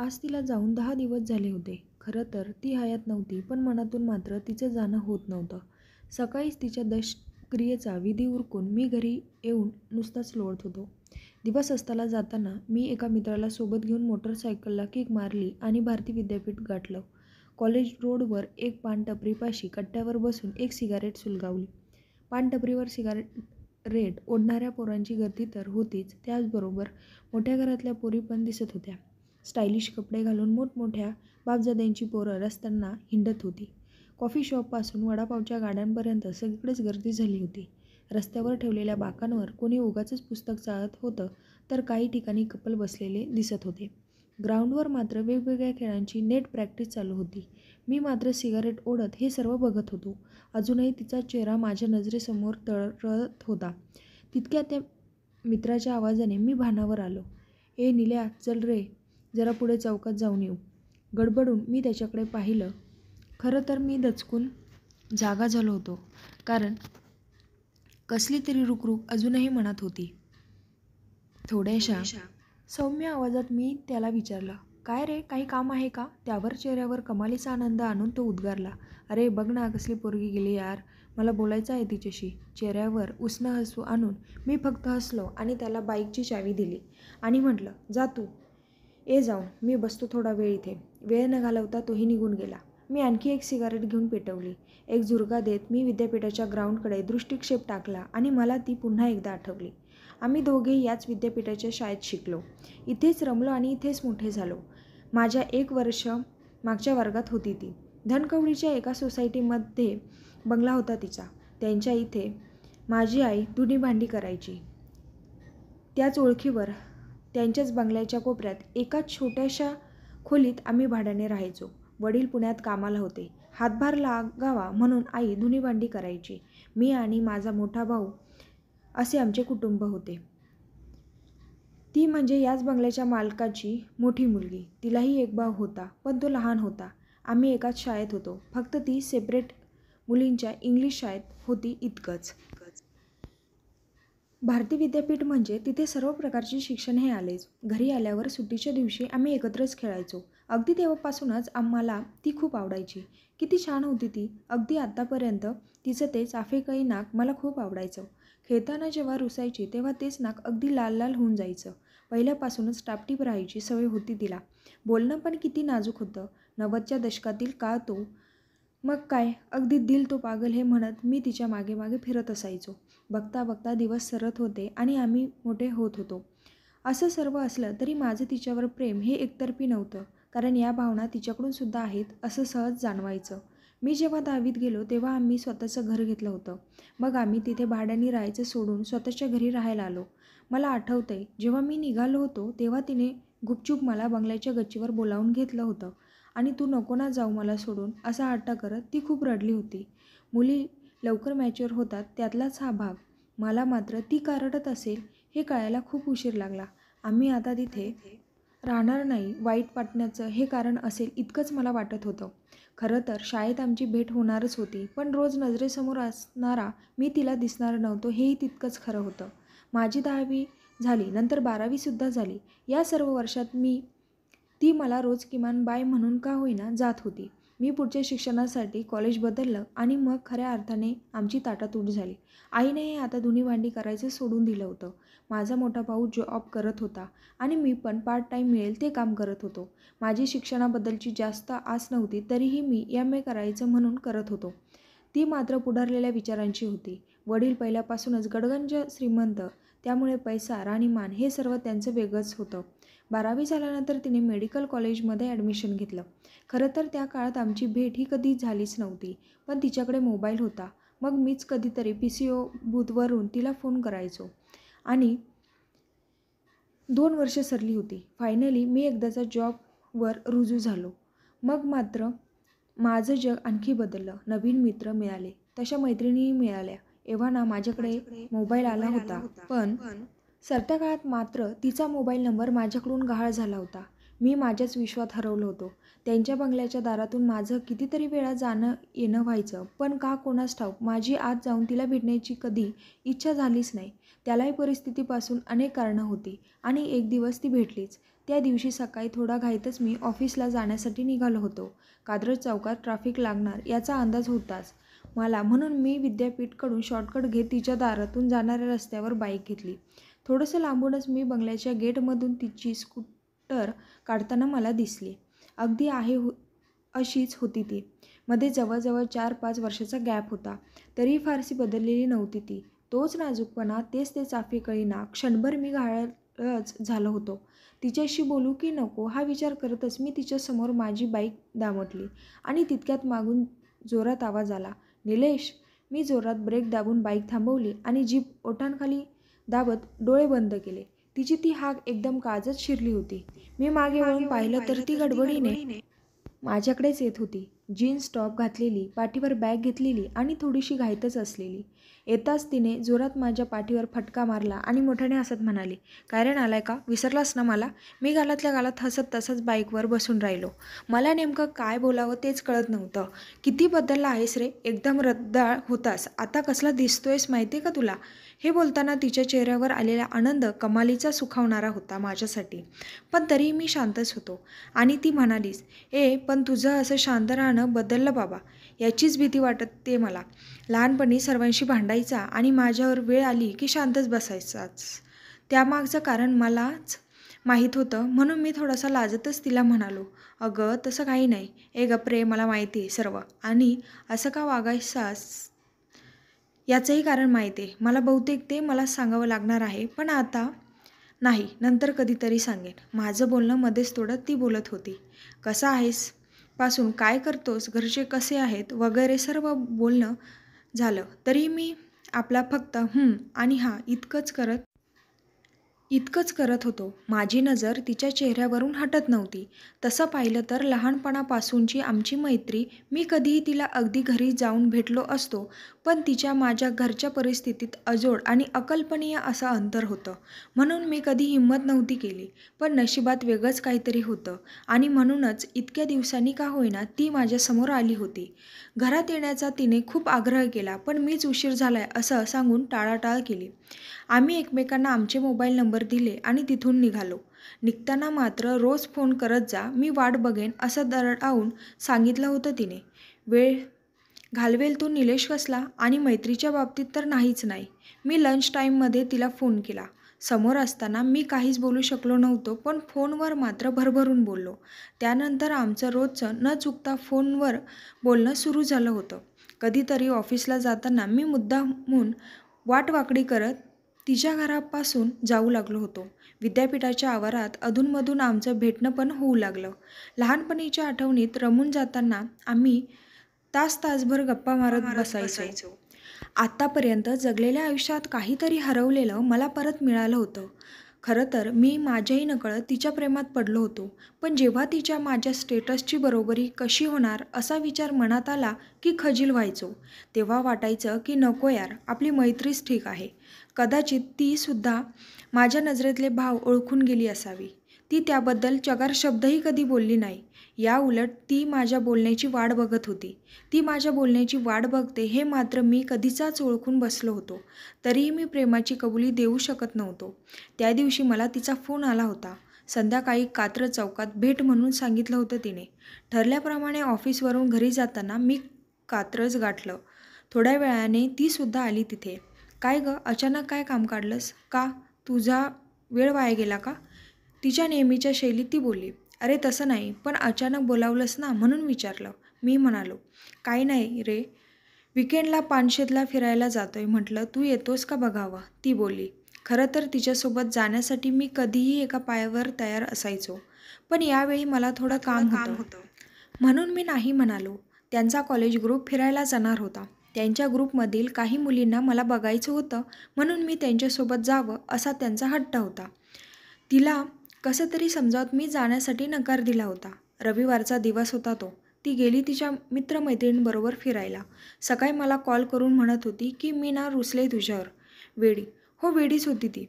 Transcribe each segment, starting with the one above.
आज तिला जाऊन 10 दिवस झाले होते. खरं तर ती हयात नव्हती, पण मनातून मात्र तिचं जाणं होत नव्हतं. सकाळीच तिच्या दशक्रियेचा विधी उरकून मी घरी येऊन नुसताच लोळत होतो. दिवस अस्ताला जाताना मी एका मित्राला सोबत घेऊन मोटरसायकलला किक मारली आणि भारती विद्यापीठ गाठलं. कॉलेज रोडवर एक पानटपरीपाशी कट्ट्यावर बसून एक सिगारेट सुलगावली. पानटपरीवर सिगारेट ओढणाऱ्या पोरांची गर्दी तर होतीच, त्याचबरोबर मोठ्या घरातल्या पोरी पण दिसत होत्या. स्टायलिश कपडे घालून मोठमोठ्या बापजाद्यांची पोरं रस्त्यांना हिंडत होती. कॉफी शॉपपासून वडापावच्या गाड्यांपर्यंत सगळीकडेच गर्दी झाली होती. रस्त्यावर ठेवलेल्या बाकांवर कोणी उगाचच पुस्तक चाळत होतं, तर काही ठिकाणी कपल बसलेले दिसत होते. ग्राउंडवर मात्र वेगवेगळ्या खेळांची नेट प्रॅक्टिस चालू होती. मी मात्र सिगारेट ओढत हे सर्व बघत होतो. अजूनही तिचा चेहरा माझ्या नजरेसमोर तरळत होता. तितक्यात त्या मित्राच्या आवाजाने मी भानावर आलो. "ए निल्या, चल रे, जरा पुढे चौकात जाऊन येऊ." गडबडून मी त्याच्याकडे पाहिलं. खरं तर मी दचकून जागा झालो होतो, कारण कसली तरी रुकरुक अजूनही मनात होती. थोड्याशा सौम्य आवाजात मी त्याला विचारलं, "काय रे, काही काम आहे का?" त्यावर चेहऱ्यावर कमालीचा आनंद आणून तो उद्गारला, "अरे बघ ना, कसली पोरगी गेली यार, मला बोलायचं आहे तिच्याशी." चेहऱ्यावर उसनं हसू आणून मी फक्त हसलो आणि त्याला बाईकची चावी दिली आणि म्हटलं, "जा तू, ये जाऊन, मी बसतो थोडा वेळ इथे." वेळ न घालवता तोही निघून गेला. मी आणखी एक सिगारेट घेऊन पेटवली. एक झुरगा देत मी विद्यापीठाच्या ग्राउंडकडे दृष्टिक्षेप टाकला आणि मला ती पुन्हा एकदा आठवली. आम्ही दोघेही याच विद्यापीठाच्या शाळेत शिकलो. इथेच रमलो आणि इथेच मोठे झालो. माझ्या 1 वर्ष मागच्या वर्गात होती ती. धनकवडीच्या एका सोसायटीमध्ये बंगला होता तिचा. त्यांच्या इथे माझी आई धुणी भांडी करायची. त्याच ओळखीवर त्यांच्याच बंगल्याच्या कोपऱ्यात एका छोट्याशा खोलीत आम्ही भाड्याने राहायचो. वडील पुण्यात कामाला होते. हातभार लागावा म्हणून आई धुणी भांडी करायची. मी आणि माझा मोठा भाऊ असे आमचे कुटुंब होते. ती म्हणजे याच बंगल्याच्या मालकाची मोठी मुलगी. तिलाही एक भाऊ होता, पण तो लहान होता. आम्ही एकाच शाळेत होतो, फक्त ती सेपरेट मुलींच्या इंग्लिश शाळेत होती इतकंच. भारती विद्यापीठ म्हणजे तिथे सर्व प्रकारचे शिक्षण हे आलेच. घरी आल्यावर सुट्टीच्या दिवशी आम्ही एकत्रच खेळायचो. अगदी तेव्हापासूनच आम्हाला ती खूप आवडायची. किती छान होती ती. अगदी आत्तापर्यंत तिचं ते चाफेकळी नाक मला खूप आवडायचं. खेळताना जेव्हा रुसायची तेव्हा तेच नाक अगदी लाल लाल होऊन जायचं. पहिल्यापासूनच टापटीप राहायची सवय होती तिला. बोलणं पण किती नाजूक होतं. 90च्या दशकातील काळ तो. मग काय, अगदी दिल तो पागल हे म्हणत मी तिच्या मागे मागे फिरत असायचो. बघता बघता दिवस सरत होते आणि आम्ही मोठे होत होतो. असं सर्व असलं तरी माझं तिच्यावर प्रेम हे एकतर्फी नव्हतं, कारण या भावना तिच्याकडून सुद्धा आहेत असं सहज जाणवायचं. मी जेव्हा 10वीत गेलो तेव्हा आम्ही स्वतःचं घर घेतलं होतं. मग आम्ही तिथे भाड्याने राहायचं सोडून स्वतःच्या घरी राहायला आलो. मला आठवतंय, जेव्हा मी निघालो होतो तेव्हा तिने गुपचूप मला बंगल्याच्या गच्चीवर बोलावून घेतलं होतं आणि "तू नको ना जाऊ मला सोडून" असा हट्ट करत ती खूप रडली होती. मुली लवकर मॅच्युअर होतात त्यातलाच हा भाग. मला मात्र ती का रडत असेल हे कळायला खूप उशीर लागला. आम्ही आता तिथे राहणार नाही वाईट वाटण्याचं हे कारण असेल इतकंच मला वाटत होतं. खरं तर शाळेत आमची भेट होणारच होती, पण रोज नजरेसमोर असणारा मी तिला दिसणार नव्हतो हेही तितकंच खरं होतं. माझी 10वी झाली, नंतर 12वीसुद्धा झाली. या सर्व वर्षात ती मला रोज किमान बाय म्हणून का होईना जात होती. मी पुढच्या शिक्षणासाठी कॉलेज बदललं आणि मग खऱ्या अर्थाने आमची ताटातूट झाली. आईनेही आता धुणी भांडी करायचं सोडून दिलं होतं. माझा मोठा भाऊ जॉब करत होता आणि मी पण पार्ट टाईम मिळेल ते काम करत होतो. माझी शिक्षणाबद्दलची जास्त आस नव्हती, तरीही मी MA करायचं म्हणून करत होतो. ती मात्र पुढारलेल्या विचारांची होती. वडील पहिल्यापासूनच गडगंज श्रीमंत, त्यामुळे पैसा, राहणीमान हे सर्व त्यांचं वेगळंच होतं. 12वी झाल्यानंतर तिने मेडिकल कॉलेजमध्ये ॲडमिशन घेतलं. खरं तर त्या काळात आमची भेट ही कधी झालीच नव्हती, पण तिच्याकडे मोबाईल होता. मग मीच कधीतरी PCO बूथवरून तिला फोन करायचो आणि 2 वर्ष सरली होती. फायनली मी एकदाचा जॉबवर रुजू झालो. मग मात्र माझं जग आणखी बदललं. नवीन मित्र मिळाले, तशा मैत्रिणीही मिळाल्या. एव्हाना माझ्याकडे मोबाईल आला होता, पण सरत्या काळात मात्र तिचा मोबाईल नंबर माझ्याकडून गहाळ झाला होता. मी माझ्याच विश्वात हरवलो होतो. त्यांच्या बंगल्याच्या दारातून माझं कितीतरी वेळा जाणं येणं व्हायचं, पण का कोणास ठाऊक माझी आत जाऊन तिला भेटण्याची कधी इच्छा झालीच नाही. त्यालाही परिस्थितीपासून अनेक कारणं होती आणि एक दिवस ती भेटलीच. त्या दिवशी सकाळी थोडा घाईतच मी ऑफिसला जाण्यासाठी निघालो होतो. कात्रज चौकात ट्रॅफिक लागणार याचा अंदाज होताच मला, म्हणून मी विद्यापीठकडून शॉर्टकट घेत तिच्या दारातून जाणाऱ्या रस्त्यावर बाईक घेतली. थोडंसं लांबूनच मी बंगल्याच्या गेटमधून तिची स्कूटर काढताना मला दिसली. अगदी अशीच होती ती. मध्ये जवळजवळ 4-5 वर्षाचा गॅप होता. तरीही फारशी बदललेली नव्हती ती. तोच नाजूकपणा, तेच ते चाफी कळीना. क्षणभर मी घायाळच झालो होतो. तिच्याशी बोलू की नको हा विचार करतच मी तिच्यासमोर माझी बाईक दामटली आणि तितक्यात मागून जोरात आवाज आला, "निलेश!" मी जोरात ब्रेक दाबून बाईक थांबवली आणि जीभ ओठांखाली दाबत डोळे बंद केले. तिची ती हाक एकदम काळजात शिरली होती. मी मागे वळून पाहिलं तर ती गडबडीने माझ्याकडेच येत होती. जीन्स टॉप घातलेली, पाठीवर बॅग घेतलेली आणि थोडीशी घाईतच असलेली. येताच तिने जोरात माझ्या पाठीवर फटका मारला आणि मोठ्याने हसत म्हणाली, "काय रे नालायका, विसरलास ना मला?" मी गालातल्या गालात हसत तसंच बाईकवर बसून राहिलो. मला नेमकं काय बोलावं तेच कळत नव्हतं. "किती बदलला आहेस रे, एकदम रद्दाळ होतास, आता कसला दिसतोयस माहिती आहे का तुला?" हे बोलताना तिच्या चेहऱ्यावर आलेला आनंद कमालीचा सुखावणारा होता माझ्यासाठी. पण तरीही मी शांतच होतो. आणि ती म्हणालीस, पण तुझं असं शांत राहणं बदललं बाबा, याचीच भीती वाटते मला. लहानपणी सर्वांशी भांडायचा आणि माझ्यावर वेळ आली की शांतच बसायचाच. त्यामागचं कारण मलाच माहीत होतं, म्हणून मी थोडासा लाजतच तिला म्हणालो, "अगं तसं काही नाही. गप्प रे, मला माहिती आहे सर्व. आणि असं का वागायसास याचंही कारण माहिती आहे. मला बहुतेक ते मलाच सांगावं लागणार आहे, पण आता नाही, नंतर कधीतरी सांगेन." माझं बोलणं मध्येच तोडत ती बोलत होती. "कसा आहेस पासून काय करतोस, घरचे कसे आहेत वगैरे सर्व बोलणं झालं. तरी मी आपला फक्त आणि हां इतकंच करत होतो. माझी नजर तिच्या चेहऱ्यावरून हटत नव्हती. तसं पाहिलं तर लहानपणापासूनची आमची मैत्री, मी कधीही तिला अगदी घरी जाऊन भेटलो असतो, पण तिच्या माझ्या घरच्या परिस्थितीत अजोड आणि अकल्पनीय असं अंतर होतं. म्हणून मी कधी हिंमत नव्हती केली. पण नशिबात वेगळंच काहीतरी होतं आणि म्हणूनच इतक्या दिवसांनी का होईना ती माझ्यासमोर आली होती. घरात येण्याचा तिने खूप आग्रह केला, पण मीच उशीर झालाय असं सांगून टाळाटाळ केली. आम्ही एकमेकांना आमचे मोबाईल नंबर दिले आणि तिथून निघालो. निघताना मात्र, "रोज फोन करत जा, मी वाट बघेन," असं दरडावून सांगितलं होतं तिने. वेळ घालवेल तो निलेश कसला, आणि मैत्रीच्या बाबतीत तर नाहीच नाही. मी लंच टाईममध्ये तिला फोन केला. समोर असताना मी काहीच बोलू शकलो नव्हतो, पण फोनवर मात्र भरभरून बोललो. त्यानंतर आमचं रोजचं न चुकता फोनवर बोलणं सुरू झालं होतं. कधीतरी ऑफिसला जाताना मी मुद्दामून वाट वाकडी करत तिच्या घरापासून जाऊ लागलो होतो. विद्यापीठाच्या आवारात अधूनमधून आमचं भेटणं पण होऊ लागलं. लहानपणीच्या आठवणीत रमून जाताना आम्ही तास-तासभर गप्पा मारत बसायचो. आत्तापर्यंत जगलेल्या आयुष्यात काहीतरी हरवलेलं मला परत मिळालं होतं. खरं तर मी माझ्याही नकळत तिच्या प्रेमात पडलो होतो. पण जेव्हा तिच्या माझ्या स्टेटसची बरोबरी कशी होणार असा विचार मनात आला की खजील व्हायचो. तेव्हा वाटायचं की नको यार, आपली मैत्रीच ठीक आहे. कदाचित ती सुद्धा माझ्या नजरेतले भाव ओळखून गेली असावी. ती त्याबद्दल चकार शब्दही कधी बोलली नाही. याउलट ती माझ्या बोलण्याची वाट बघत होती. ती माझ्या बोलण्याची वाट बघते हे मात्र मी कधीचाच ओळखून बसलो होतो. तरीही मी प्रेमाची कबुली देऊ शकत नव्हतो. त्या दिवशी मला तिचा फोन आला होता. संध्याकाळी कात्रज चौकात भेट म्हणून सांगितलं होतं तिने. ठरल्याप्रमाणे ऑफिसवरून घरी जाताना मी कात्रज गाठलं. थोड्या वेळाने ती सुद्धा आली तिथे. "काय गं, अचानक काय काम काढलंस? का तुझा वेळ वाया गेला का?" तिच्या नेहमीच्या शैलीत ती बोलली. "अरे तसं नाही, पण अचानक बोलावलंस ना म्हणून विचारलं." मी म्हणालो, "काही नाही रे, विकेंडला पानशेतला फिरायला जातोय, म्हटलं तू येतोस का बघावं." ती बोलली. खरं तर तिच्यासोबत जाण्यासाठी मी कधीही एका पायावर तयार असायचो, पण यावेळी मला थोडं काम होतं, म्हणून मी नाही म्हणालो. त्यांचा कॉलेज ग्रुप फिरायला जाणार होता. त्यांच्या ग्रुपमधील काही मुलींना मला बघायचं होतं, म्हणून मी त्यांच्यासोबत जावं असा त्यांचा हट्ट होता. तिला कसं तरी समजावत मी जाण्यासाठी नकार दिला होता. रविवारचा दिवस होता तो. ती गेली तिच्या मित्रमैत्रिणींबरोबर फिरायला. सकाळी मला कॉल करून म्हणत होती की मी ना रुसले तुझ्यावर. वेडी. हो, वेडीच होती ती.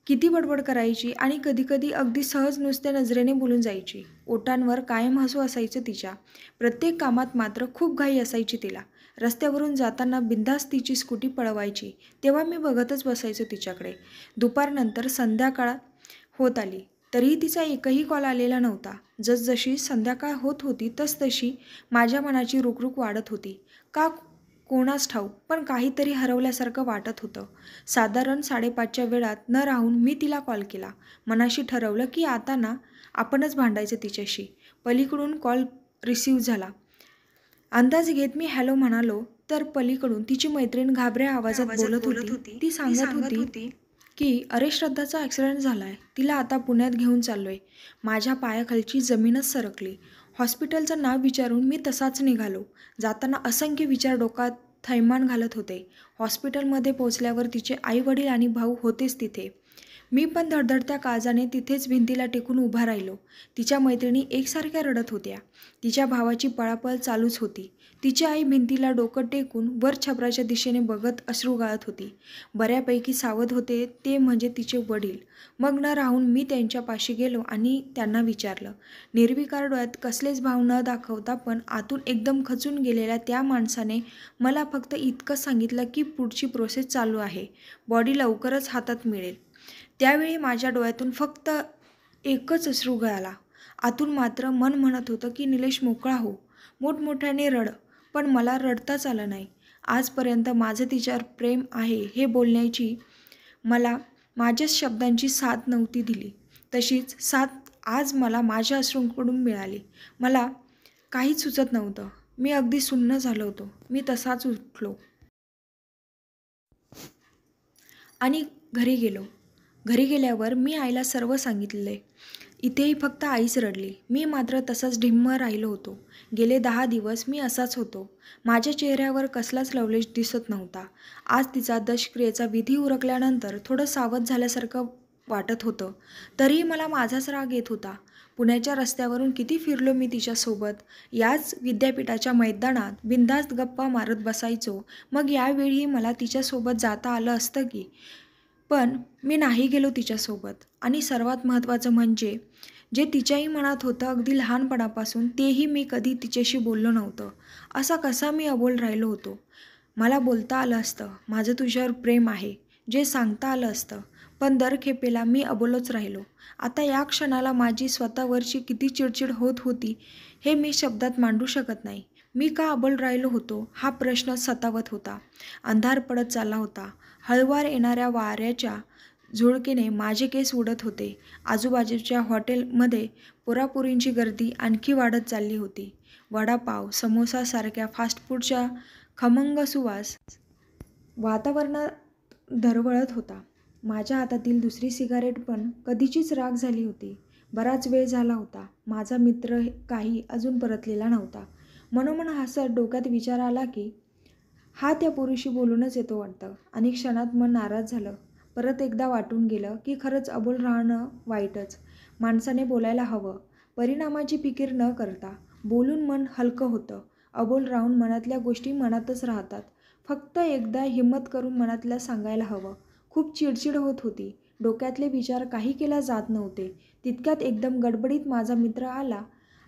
किती बडबड करायची आणि कधीकधी अगदी सहज नुसत्या नजरेने बोलून जायची. ओठांवर कायम हसू असायचं तिच्या. प्रत्येक कामात मात्र खूप घाई असायची तिला. रस्त्यावरून जाताना बिनधास्त तिची स्कूटी पळवायची, तेव्हा मी बघतच बसायचो तिच्याकडे. दुपारनंतर संध्याकाळ होत आली. तरीही तिचा एकही कॉल आलेला नव्हता. जसजशी संध्याकाळ होत होती तसतशी माझ्या मनाची रुकरुक वाढत होती. का कोणास ठाऊक, पण काहीतरी हरवल्यासारखं वाटत होतं. साधारण 5:30च्या वेळात न राहून मी तिला कॉल केला. मनाशी ठरवलं की आता ना आपणच भांडायचं तिच्याशी. पलीकडून कॉल रिसीव्ह झाला. अंदाज घेत मी हॅलो म्हणालो तर पलीकडून तिची मैत्रीण घाबऱ्या आवाजात बोलत होती. ती सांगत होती की अरे श्रद्धाचा ॲक्सिडेंट झाला आहे. तिला आता पुण्यात घेऊन चाललोय. माझ्या पायाखालची जमीनच सरकली. हॉस्पिटलचं नाव विचारून मी तसाच निघालो. जाताना असंख्य विचार डोक्यात थैमान घालत होते. हॉस्पिटलमध्ये पोचल्यावर तिचे आई-वडील आणि भाऊ होतेच तिथे. मी पण धडधडत्या काळजाने तिथेच भिंतीला टेकून उभा राहिलो. तिच्या मैत्रिणी एकसारख्या रडत होत्या. तिच्या भावाची पळापळ चालूच होती. तिची आई भिंतीला डोकं टेकून वर छपराच्या दिशेने बघत अश्रू गाळत होती. बऱ्यापैकी सावध होते ते म्हणजे तिचे वडील. मग न राहून मी त्यांच्यापाशी गेलो आणि त्यांना विचारलं. निर्विकार डोळ्यात कसलेच भाव न दाखवता पण आतून एकदम खचून गेलेल्या त्या माणसाने मला फक्त इतकंच सांगितलं की पुढची प्रोसेस चालू आहे. बॉडी लवकरच हातात मिळेल. त्यावेळी माझ्या डोळ्यातून फक्त एकच अश्रू गळाला. आतून मात्र मन म्हणत होतं की निलेश मोकळा हो, मोठमोठ्याने रड. पण मला रडताच आलं नाही. आजपर्यंत माझं तिच्यावर प्रेम आहे हे बोलण्याची मला माझ्याच शब्दांची साथ नव्हती दिली. तशीच साथ आज मला माझ्या अश्रूंकडून मिळाली. मला काहीच सुचत नव्हतं. मी अगदी सुन्न झालो होतो. मी तसाच उठलो आणि घरी गेलो. घरी गेल्यावर मी आईला सर्व सांगितले. इथेही फक्त आईच रडली. मी मात्र तसाच ढिम्म राहिलो होतो. गेले 10 दिवस मी असाच होतो. माझ्या चेहऱ्यावर कसलाच लवलेश दिसत नव्हता. आज तिचा दशक्रियेचा विधी उरकल्यानंतर थोडं सावध झाल्यासारखं वाटत होतं. तरीही मला माझाच राग येत होता. पुण्याच्या रस्त्यावरून किती फिरलो मी तिच्यासोबत. याच विद्यापीठाच्या मैदानात बिनधास्त गप्पा मारत बसायचो. मग यावेळीही मला तिच्यासोबत जाता आलं असतं की. पण मी नाही गेलो तिच्यासोबत. आणि सर्वात महत्त्वाचं म्हणजे जे तिच्याही मनात होतं अगदी लहानपणापासून तेही मी कधी तिच्याशी बोललो नव्हतं. असा कसा मी अबोल राहिलो होतो. मला बोलता आलं असतं माझं तुझ्यावर प्रेम आहे, जे सांगता आलं असतं. पण दर खेपेला मी अबोलच राहिलो. आता या क्षणाला माझी स्वतःवरची किती चिडचिड होत होती हे मी शब्दात मांडू शकत नाही. मी का अबोल राहिलो होतो हा प्रश्न सतावत होता. अंधार पडत चालला होता. हळूवार येणाऱ्या वाऱ्याच्या झुळकेने माझे केस उडत होते. आजूबाजूच्या हॉटेलमध्ये पोरापोरींची गर्दी आणखी वाढत चालली होती. वडापाव, समोसासारख्या फास्टफूडचा खमंग सुवास वातावरणात दरवळत होता. माझ्या हातातील दुसरी सिगारेट पण कधीचीच राख झाली होती. बराच वेळ झाला होता. माझा मित्र काही अजून परतलेला नव्हता. मनोमन हसत डोक्यात विचार आला की हा त्या पोरीशी बोलूनच येतो वाटतं. आणि क्षणात मन नाराज झालं. परत एकदा वाटून गेलं की खरंच अबोल राहणं वाईटच. माणसाने बोलायला हवं, परिणामाची फिकीर न करता. बोलून मन हलकं होतं. अबोल राहून मनातल्या गोष्टी मनातच राहतात. फक्त एकदा हिंमत करून मनातलं सांगायला हवं. खूप चिडचिड होत होती. डोक्यातले विचार काही केल्या जात नव्हते. तितक्यात एकदम गडबडीत माझा मित्र आला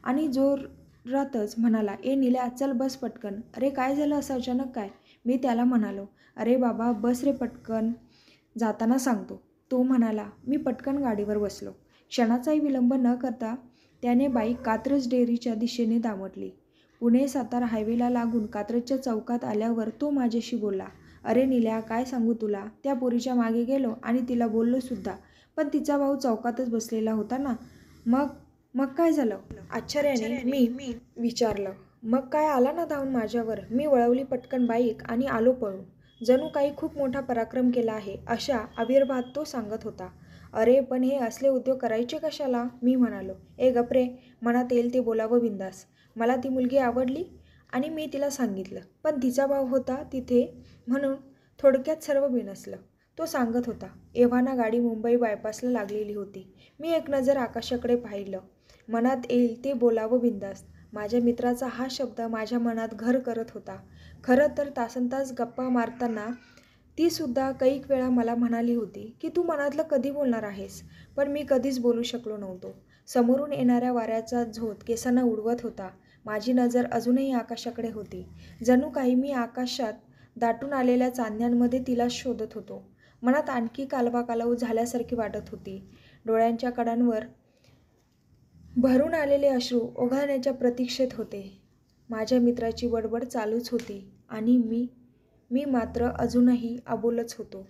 आणि जोरातच म्हणाला, ए निल्या, चल बस पटकन. अरे काय झालं असं अचानक काय? मी त्याला म्हणालो, अरे बाबा बस रे पटकन, जाताना सांगतो. तो म्हणाला. मी पटकन गाडीवर बसलो. क्षणाचाही विलंब न करता त्याने बाईक कात्रज डेअरीच्या दिशेने दामटली. पुणे सातारा हायवेला लागून कात्रजच्या चौकात आल्यावर तो माझ्याशी बोलला. अरे निल्या, काय सांगू तुला. त्या पोरीच्या मागे गेलो आणि तिला बोललो सुद्धा. पण तिचा भाऊ चौकातच बसलेला होता ना. मग काय झालं? आश्चर्याने मी विचारलं. मग काय, आला ना धावून माझ्यावर. मी वळवली पटकन बाईक आणि आलो पळून. जणू काही खूप मोठा पराक्रम केला आहे अशा आविर्भावात तो सांगत होता. अरे पण हे असले उद्योग करायचे कशाला? मी म्हणालो. ए गप रे, मनात येईल ते बोलावं बिंदास. मला ती मुलगी आवडली आणि मी तिला सांगितलं. पण तिचा भाव होता तिथे म्हणून थोडक्यात सर्व बिनसलं. तो सांगत होता. एव्हाना गाडी मुंबई बायपासला लागलेली होती. मी एक नजर आकाशाकडे पाहिलं. मनात येईल ते बोलावं बिंदास. माझ्या मित्राचा हा शब्द माझ्या मनात घर करत होता. खरं तर तासनतास गप्पा मारताना ती सुद्धा कैक वेळा मला म्हणाली होती की तू मनातलं कधी बोलणार आहेस. पण मी कधीच बोलू शकलो नव्हतो. समोरून येणाऱ्या वाऱ्याचा झोत केसांना उडवत होता. माझी नजर अजूनही आकाशाकडे होती. जणू काही मी आकाशात दाटून आलेल्या चांदण्यांमध्ये तिला शोधत होतो. मनात आणखी कालवाकालव झाल्यासारखी वाटत होती. डोळ्यांच्या कडांवर भरून आलेले अश्रू ओघळण्याच्या प्रतीक्षेत होते. माझ्या मित्राची बडबड चालूच होती आणि मी मात्र अजूनही अबोलच होतो.